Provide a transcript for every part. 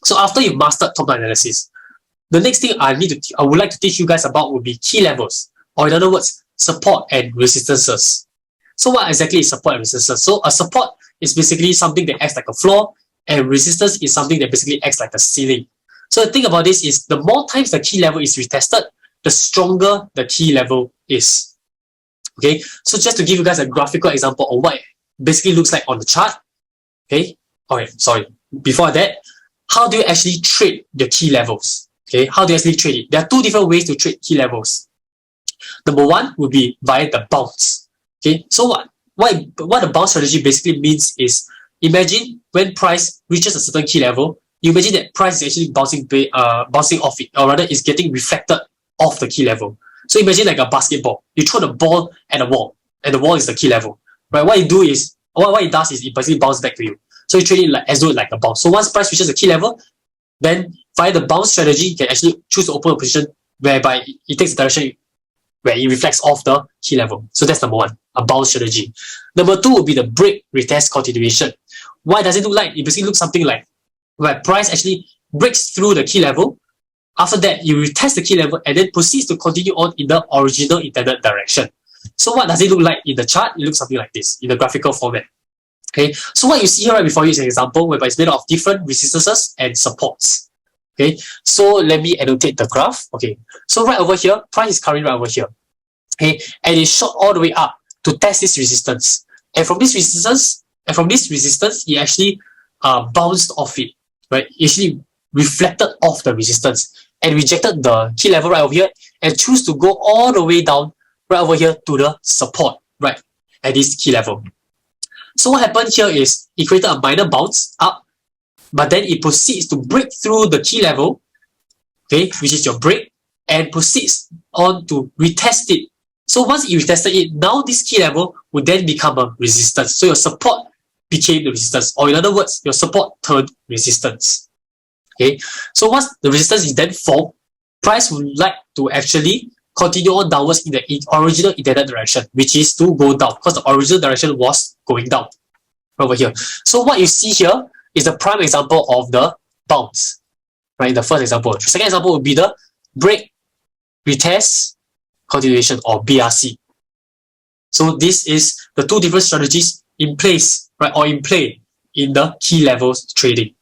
So after you've mastered top-down analysis, the next thing I would like to teach you guys about would be key levels, or in other words, support and resistances. So what exactly is support and resistance? So a support is basically something that acts like a floor, and resistance is something that basically acts like a ceiling. So the thing about this is the more times the key level is retested, the stronger the key level is. Okay, so just to give you guys a graphical example of what it basically looks like on the chart. Okay, sorry. Before that, how do you actually trade the key levels? Okay, how do you actually trade it? There are two different ways to trade key levels. Number one would be via the bounce. Okay, so what the bounce strategy basically means is, imagine when price reaches a certain key level, you imagine that price is actually bouncing off it, or rather is getting reflected off the key level. So imagine like a basketball. You throw the ball at a wall, and the wall is the key level. Right? What it does is it basically bounces back to you. So you trade it as though like a bounce. So once price reaches the key level, then via the bounce strategy, you can actually choose to open a position whereby it takes the direction where it reflects off the key level. So that's number one, a bounce strategy. Number two would be the break, retest, continuation. What does it look like? It basically looks something like where price actually breaks through the key level. After that, you retest the key level and then proceeds to continue on in the original intended direction. So what does it look like in the chart? It looks something like this in the graphical format. Okay, so what you see here right before you is an example whereby it's made of different resistances and supports. Okay, so let me annotate the graph. Okay, so right over here, price is currently right over here. Okay, and it shot all the way up to test this resistance. And from this resistance, it actually bounced off it, right? It actually reflected off the resistance and rejected the key level right over here and choose to go all the way down right over here to the support, right, at this key level. So what happened here is it created a minor bounce up, but then it proceeds to break through the key level, okay, which is your break, and proceeds on to retest it. So once you retested it, now this key level would then become a resistance. So your support became the resistance, or in other words, your support turned resistance. Okay, so once the resistance is then formed, price would like to actually continue on downwards in the original intended direction, which is to go down, because the original direction was going down over here. So what you see here is the prime example of the bounce, right? The first example. The second example would be the break, retest, continuation, or BRC. So this is the two different strategies in place, right, or in play in the key levels trading.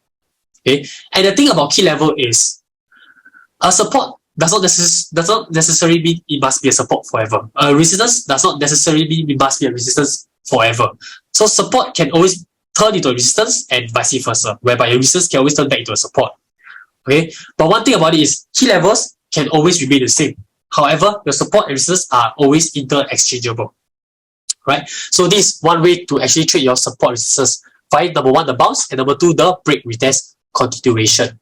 Okay, and the thing about key level is a support does not necessarily mean it must be a support forever. A resistance does not necessarily mean it must be a resistance forever. So support can always turn into a resistance and vice versa, whereby a resistance can always turn back into a support. Okay, but one thing about it is key levels can always remain the same. However, your support and resistance are always interchangeable. Right? So this is one way to actually trade your support resistance. Find number one, the bounce, and number two, the break, retest, continuation.